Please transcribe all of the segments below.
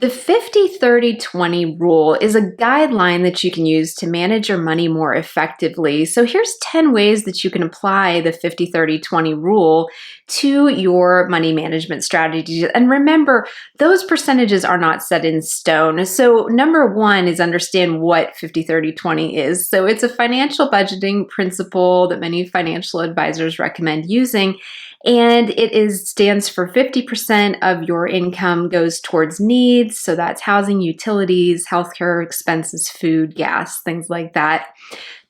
The 50-30-20 rule is a guideline that you can use to manage your money more effectively. So here's 10 ways that you can apply the 50-30-20 rule to your money management strategies. And remember, those percentages are not set in stone. So number one is understand what 50-30-20 is. So it's a financial budgeting principle that many financial advisors recommend using. And stands for 50% of your income goes towards needs. So that's housing, utilities, healthcare expenses, food, gas, things like that.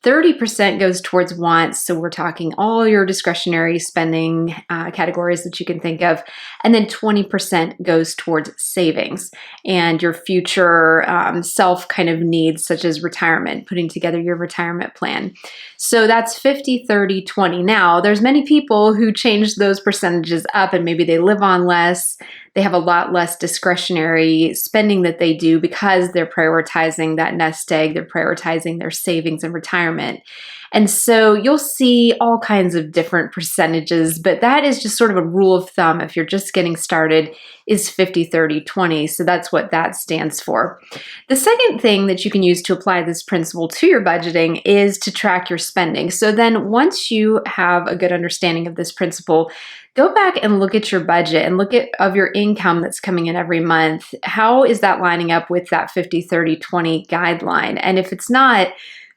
30% goes towards wants. So we're talking all your discretionary spending categories that you can think of. And then 20% goes towards savings and your future self kind of needs, such as retirement, putting together your retirement plan. So that's 50-30-20. Now, there's many people who change those percentages up and maybe they live on less. They have a lot less discretionary spending that they do because they're prioritizing that nest egg. They're prioritizing their savings and retirement. And so you'll see all kinds of different percentages, but that is just sort of a rule of thumb if you're just getting started is 50-30-20. So that's what that stands for. The second thing that you can use to apply this principle to your budgeting is to track your spending. So then once you have a good understanding of this principle, go back and look at your budget and look at of your income that's coming in every month. How is that lining up with that 50-30-20 guideline? And if it's not,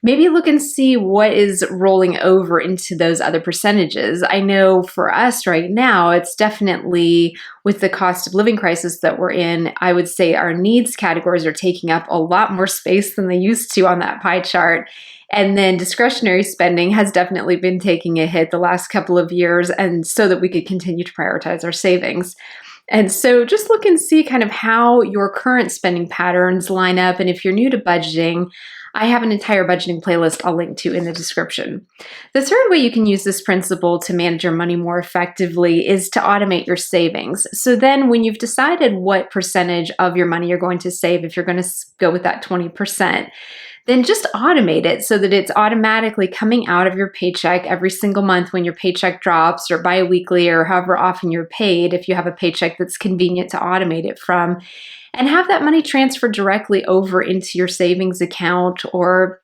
maybe look and see what is rolling over into those other percentages. I know for us right now, it's definitely with the cost of living crisis that we're in, I would say our needs categories are taking up a lot more space than they used to on that pie chart. And then discretionary spending has definitely been taking a hit the last couple of years, and so that we could continue to prioritize our savings. And so just look and see kind of how your current spending patterns line up. And if you're new to budgeting, I have an entire budgeting playlist I'll link to in the description. The third way you can use this principle to manage your money more effectively is to automate your savings. So then when you've decided what percentage of your money you're going to save, if you're going to go with that 20%, then just automate it so that it's automatically coming out of your paycheck every single month when your paycheck drops, or biweekly, or however often you're paid, if you have a paycheck that's convenient to automate it from, and have that money transferred directly over into your savings account, or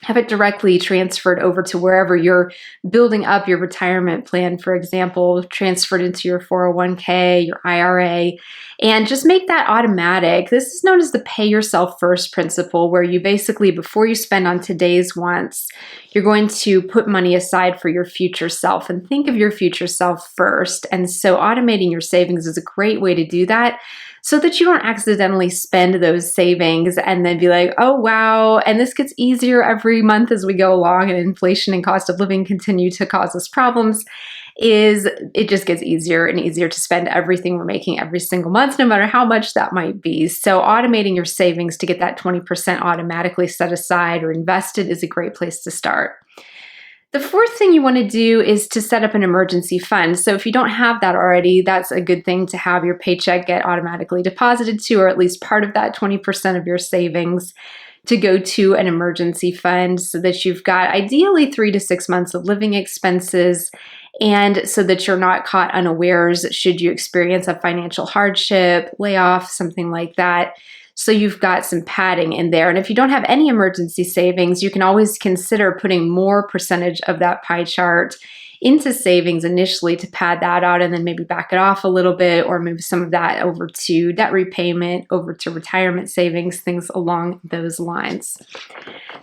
have it directly transferred over to wherever you're building up your retirement plan, for example, transferred into your 401k, your IRA, and just make that automatic. This is known as the pay yourself first principle, where you basically, before you spend on today's wants, you're going to put money aside for your future self and think of your future self first. And so automating your savings is a great way to do that, so that you don't accidentally spend those savings and then be like, oh, wow. And this gets easier every month as we go along, and inflation and cost of living continue to cause us problems. It just gets easier and easier to spend everything we're making every single month, no matter how much that might be. So automating your savings to get that 20% automatically set aside or invested is a great place to start. The fourth thing you want to do is to set up an emergency fund. So if you don't have that already, that's a good thing to have your paycheck get automatically deposited to, or at least part of that 20% of your savings to go to an emergency fund, so that you've got ideally 3 to 6 months of living expenses, and so that you're not caught unawares should you experience a financial hardship, layoff, something like that. So you've got some padding in there. And if you don't have any emergency savings, you can always consider putting more percentage of that pie chart into savings initially to pad that out, and then maybe back it off a little bit, or move some of that over to debt repayment, over to retirement savings, things along those lines.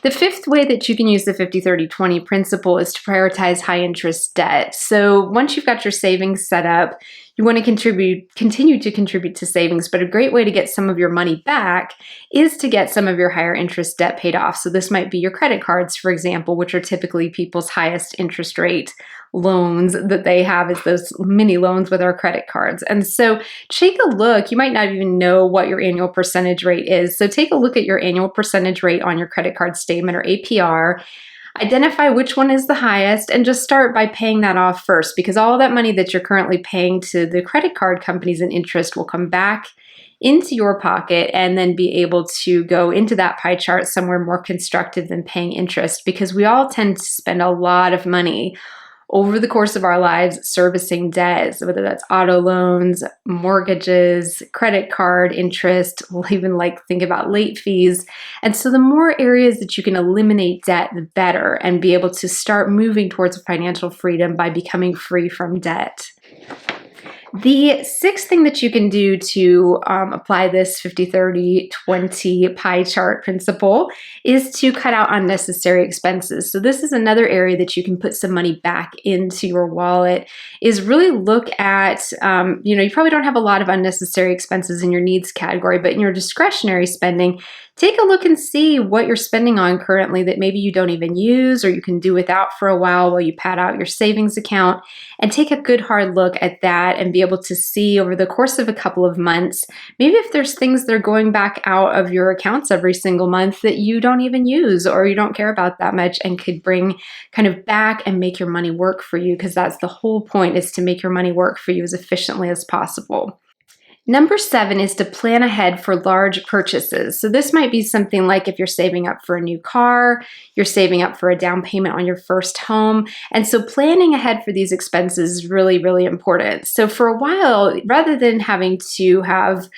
The fifth way that you can use the 50-30-20 principle is to prioritize high interest debt. So once you've got your savings set up, you want to continue to contribute to savings, but a great way to get some of your money back is to get some of your higher interest debt paid off. So this might be your credit cards, for example, which are typically people's highest interest rate loans that they have, is those mini loans with our credit cards. And so take a look. You might not even know what your annual percentage rate is. So take a look at your annual percentage rate on your credit card statement, or APR. Identify which one is the highest and just start by paying that off first, because all that money that you're currently paying to the credit card companies in interest will come back into your pocket and then be able to go into that pie chart somewhere more constructive than paying interest, because we all tend to spend a lot of money over the course of our lives servicing debt, whether that's auto loans, mortgages, credit card interest. We'll even think about late fees. And so the more areas that you can eliminate debt, the better, and be able to start moving towards financial freedom by becoming free from debt. The sixth thing that you can do to apply this 50-30-20 pie chart principle is to cut out unnecessary expenses. So this is another area that you can put some money back into your wallet, is really look at, you probably don't have a lot of unnecessary expenses in your needs category, but in your discretionary spending, take a look and see what you're spending on currently that maybe you don't even use or you can do without for a while you pad out your savings account, and take a good hard look at that and be able to see over the course of a couple of months, maybe if there's things that are going back out of your accounts every single month that you don't even use or you don't care about that much and could bring kind of back and make your money work for you, because that's the whole point, is to make your money work for you as efficiently as possible. Number 7 is to plan ahead for large purchases. So this might be something like if you're saving up for a new car, you're saving up for a down payment on your first home. And so planning ahead for these expenses is really, really important. So for a while, rather than having to have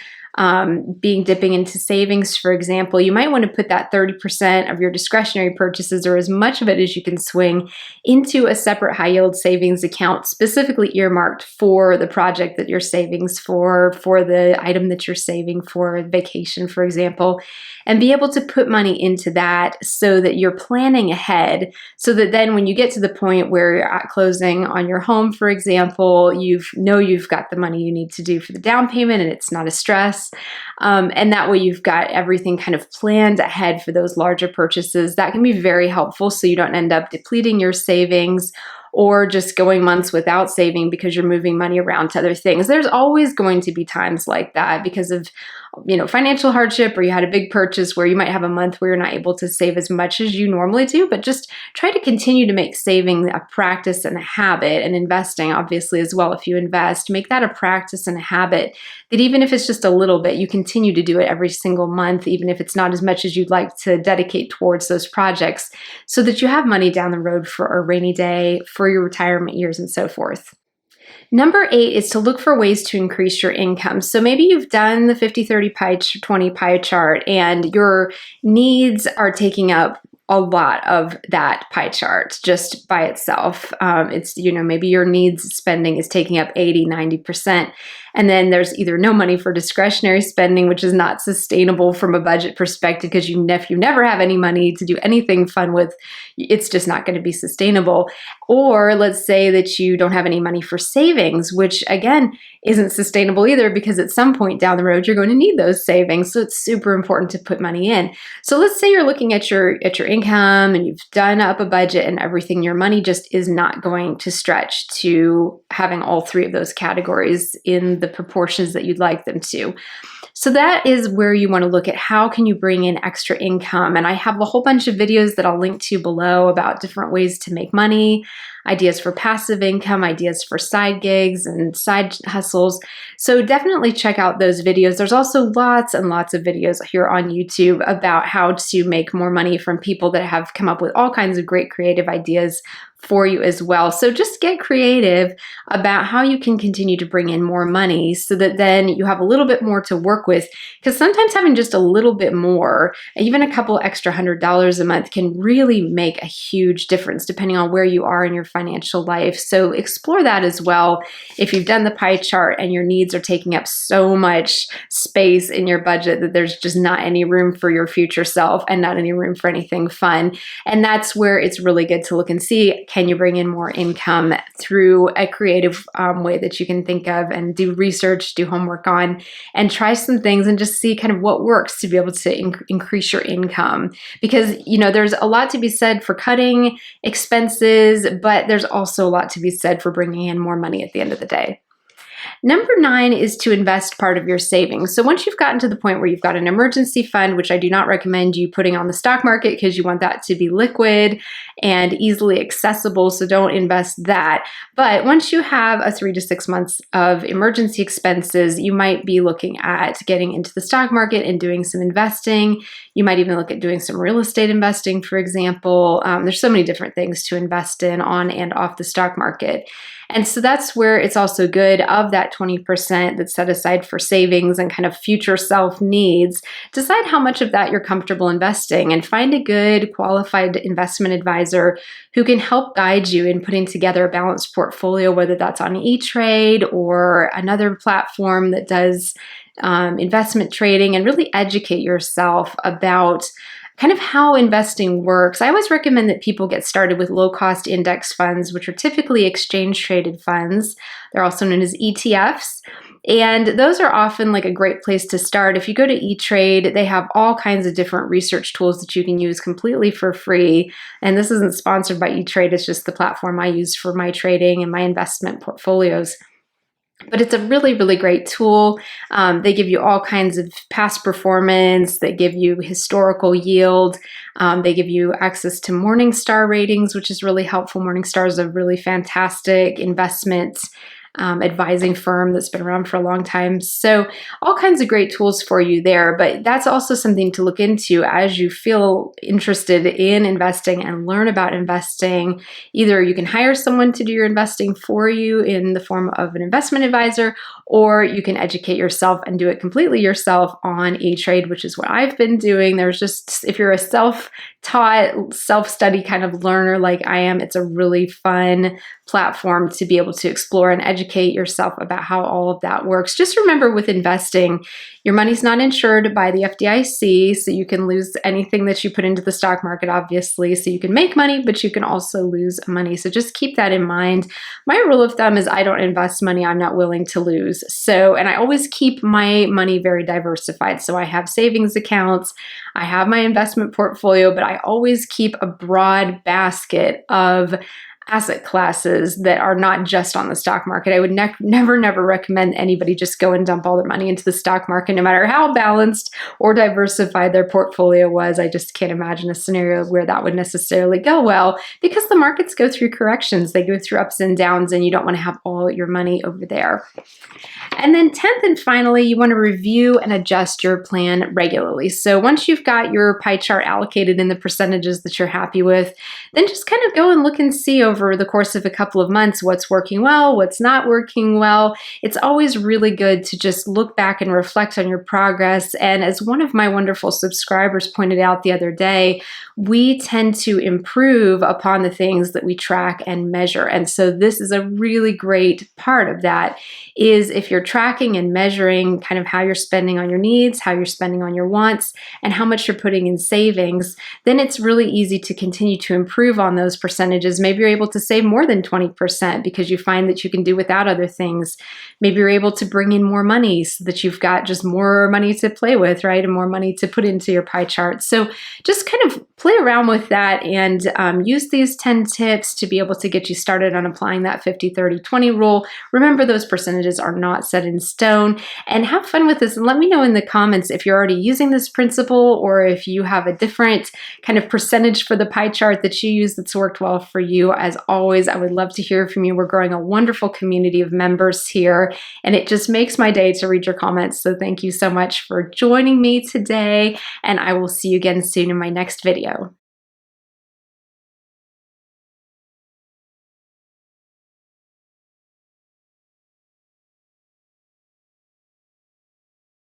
dipping into savings, for example, you might want to put that 30% of your discretionary purchases, or as much of it as you can swing, into a separate high yield savings account specifically earmarked for the project that you're savings for the item that you're saving for, vacation, for example, and be able to put money into that so that you're planning ahead, so that then when you get to the point where you're at closing on your home, for example, you've got the money you need to do for the down payment and it's not a stress. And that way you've got everything kind of planned ahead for those larger purchases. That can be very helpful so you don't end up depleting your savings or just going months without saving because you're moving money around to other things. There's always going to be times like that because of financial hardship, or you had a big purchase where you might have a month where you're not able to save as much as you normally do, but just try to continue to make saving a practice and a habit, and investing obviously as well. If you invest, make that a practice and a habit that even if it's just a little bit, you continue to do it every single month, even if it's not as much as you'd like to dedicate towards those projects, so that you have money down the road for a rainy day, for your retirement years, and so forth. Number 8 is to look for ways to increase your income. So maybe you've done the 50-30-20 pie chart and your needs are taking up a lot of that pie chart just by itself. It's, maybe your needs spending is taking up 80-90%. And then there's either no money for discretionary spending, which is not sustainable from a budget perspective, because if you never have any money to do anything fun with, it's just not going to be sustainable. Or let's say that you don't have any money for savings, which again isn't sustainable either, because at some point down the road you're going to need those savings. So it's super important to put money in. So let's say you're looking at your income and you've done up a budget and everything. Your money just is not going to stretch to having all 3 of those categories in the proportions that you'd like them to. So that is where you want to look at how can you bring in extra income. And I have a whole bunch of videos that I'll link to below about different ways to make money, ideas for passive income, ideas for side gigs and side hustles. So definitely check out those videos. There's also lots and lots of videos here on YouTube about how to make more money from people that have come up with all kinds of great creative ideas for you as well. So just get creative about how you can continue to bring in more money so that then you have a little bit more to work with. Because sometimes having just a little bit more, even a couple extra $100 a month, can really make a huge difference depending on where you are in your financial life. So explore that as well. If you've done the pie chart and your needs are taking up so much space in your budget that there's just not any room for your future self and not any room for anything fun. And that's where it's really good to look and see, can you bring in more income through a creative way that you can think of, and do research, do homework on, and try some things and just see kind of what works to be able to increase your income. Because, there's a lot to be said for cutting expenses, but there's also a lot to be said for bringing in more money at the end of the day. Number 9 is to invest part of your savings. So once you've gotten to the point where you've got an emergency fund, which I do not recommend you putting on the stock market because you want that to be liquid and easily accessible, so don't invest that. But once you have a 3 to 6 months of emergency expenses, you might be looking at getting into the stock market and doing some investing. You might even look at doing some real estate investing, for example. There's so many different things to invest in on and off the stock market. And so that's where it's also good, of that 20% that's set aside for savings and kind of future self needs, decide how much of that you're comfortable investing and find a good qualified investment advisor who can help guide you in putting together a balanced portfolio, whether that's on E-Trade or another platform that does investment trading, and really educate yourself about kind of how investing works. I always recommend that people get started with low-cost index funds, which are typically exchange-traded funds. They're also known as ETFs. And those are often like a great place to start. If you go to E-Trade, they have all kinds of different research tools that you can use completely for free. And this isn't sponsored by E-Trade, it's just the platform I use for my trading and my investment portfolios. But it's a really, really great tool. They give you all kinds of past performance. They give you historical yield. They give you access to Morningstar ratings, which is really helpful. Morningstar is a really fantastic investment advising firm that's been around for a long time. So all kinds of great tools for you there, but that's also something to look into as you feel interested in investing and learn about investing. Either you can hire someone to do your investing for you in the form of an investment advisor, or you can educate yourself and do it completely yourself on E-Trade, which is what I've been doing. There's just, if you're a self-taught, self-study kind of learner like I am, it's a really fun platform to be able to explore and educate yourself about how all of that works. Just remember, with investing, your money's not insured by the FDIC, so you can lose anything that you put into the stock market, obviously. So you can make money, but you can also lose money. So just keep that in mind. My rule of thumb is I don't invest money I'm not willing to lose. So, and I always keep my money very diversified. So I have savings accounts, I have my investment portfolio, but I always keep a broad basket of asset classes that are not just on the stock market. I would never recommend anybody just go and dump all their money into the stock market, no matter how balanced or diversified their portfolio was. I just can't imagine a scenario where that would necessarily go well, because the markets go through corrections. They go through ups and downs, and you don't want to have all your money over there. And then 10th and finally, you want to review and adjust your plan regularly. So once you've got your pie chart allocated in the percentages that you're happy with, then just kind of go and look and see over the course of a couple of months what's working well, what's not working well. It's always really good to just look back and reflect on your progress. And as one of my wonderful subscribers pointed out the other day, we tend to improve upon the things that we track and measure. And so this is a really great part of that, is if you're tracking and measuring kind of how you're spending on your needs, how you're spending on your wants, and how much you're putting in savings, then it's really easy to continue to improve on those percentages. Maybe you're able to save more than 20% because you find that you can do without other things. Maybe you're able to bring in more money so that you've got just more money to play with, right? And more money to put into your pie chart. So just kind of play around with that and use these 10 tips to be able to get you started on applying that 50-30-20 rule. Remember, those percentages are not set in stone, and have fun with this. And let me know in the comments if you're already using this principle, or if you have a different kind of percentage for the pie chart that you use that's worked well for you. As always, I would love to hear from you. We're growing a wonderful community of members here, and it just makes my day to read your comments. So thank you so much for joining me today, and I will see you again soon in my next video.